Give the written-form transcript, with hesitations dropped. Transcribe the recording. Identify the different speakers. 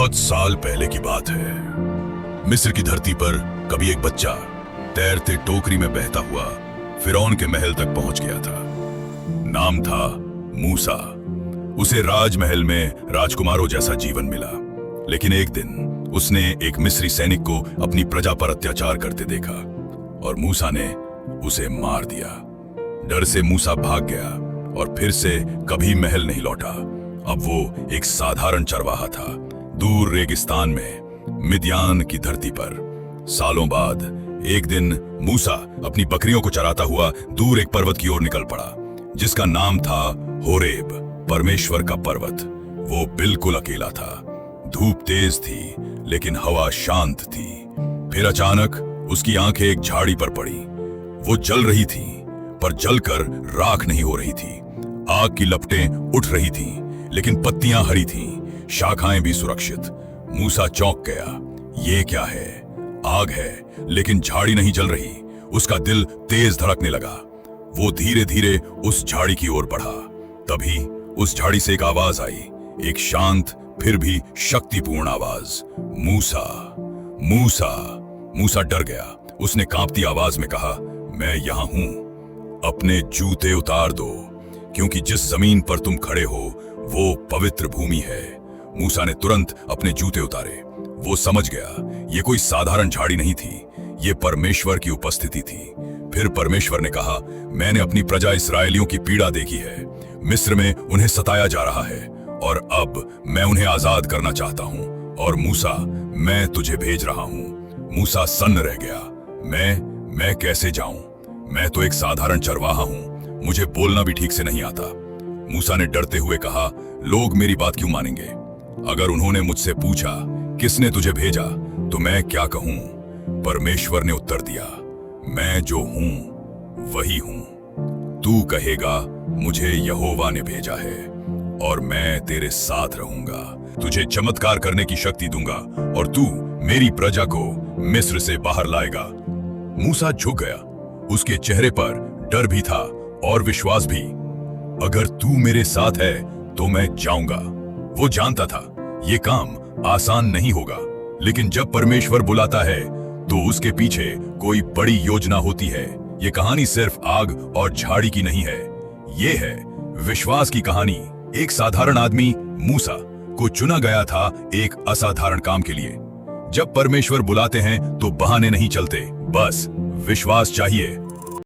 Speaker 1: बहुत साल पहले की बात है। मिस्र की धरती पर कभी एक बच्चा तैरते टोकरी में बहता हुआ फिरौन के महल तक पहुंच गया था। नाम था मूसा। उसे राजमहल में राजकुमारों जैसा जीवन मिला, लेकिन एक दिन उसने एक मिस्री सैनिक को अपनी प्रजा पर अत्याचार करते देखा और मूसा ने उसे मार दिया। डर से मूसा भाग गया और फिर से कभी महल नहीं लौटा। अब वो एक साधारण चरवाहा था, दूर रेगिस्तान में मिद्यान की धरती पर। सालों बाद एक दिन मूसा अपनी बकरियों को चराता हुआ दूर एक पर्वत की ओर निकल पड़ा, जिसका नाम था होरेब, परमेश्वर का पर्वत। वो बिल्कुल अकेला था। धूप तेज थी लेकिन हवा शांत थी। फिर अचानक उसकी आंखें एक झाड़ी पर पड़ी। वो जल रही थी, पर जलकर राख नहीं हो रही थी। आग की लपटें उठ रही थीं, लेकिन पत्तियां हरी थीं, शाखाएं भी सुरक्षित। मूसा चौंक गया। ये क्या है? आग है लेकिन झाड़ी नहीं जल रही। उसका दिल तेज धड़कने लगा। वो धीरे धीरे उस झाड़ी की ओर बढ़ा। तभी उस झाड़ी से एक आवाज आई, एक शांत फिर भी शक्तिपूर्ण आवाज, मूसा, मूसा। मूसा डर गया। उसने कांपती आवाज में कहा, मैं यहां हूं। अपने जूते उतार दो, क्योंकि जिस जमीन पर तुम खड़े हो वो पवित्र भूमि है। मूसा ने तुरंत अपने जूते उतारे। वो समझ गया ये कोई साधारण झाड़ी नहीं थी, ये परमेश्वर की उपस्थिति थी। फिर परमेश्वर ने कहा, मैंने अपनी प्रजा इस्राएलियों की पीड़ा देखी है। मिस्र में उन्हें सताया जा रहा है और अब मैं उन्हें आजाद करना चाहता हूं। और मूसा, मैं तुझे भेज रहा हूं। मूसा सन्न रह गया। मैं कैसे जाऊं? मैं तो एक साधारण चरवाहा हूं, मुझे बोलना भी ठीक से नहीं आता। मूसा ने डरते हुए कहा, लोग मेरी बात क्यों मानेंगे? अगर उन्होंने मुझसे पूछा किसने तुझे भेजा, तो मैं क्या कहूं? परमेश्वर ने उत्तर दिया, मैं जो हूं वही हूं। तू कहेगा मुझे यहोवा ने भेजा है और मैं तेरे साथ रहूंगा। तुझे चमत्कार करने की शक्ति दूंगा और तू मेरी प्रजा को मिस्र से बाहर लाएगा। मूसा झुक गया। उसके चेहरे पर डर भी था और विश्वास भी। अगर तू मेरे साथ है तो मैं जाऊंगा। वो जानता था ये काम आसान नहीं होगा, लेकिन जब परमेश्वर बुलाता है तो उसके पीछे कोई बड़ी योजना होती है। ये कहानी सिर्फ आग और झाड़ी की नहीं है, ये है विश्वास की कहानी। एक साधारण आदमी मूसा को चुना गया था एक असाधारण काम के लिए। जब परमेश्वर बुलाते हैं तो बहाने नहीं चलते, बस विश्वास चाहिए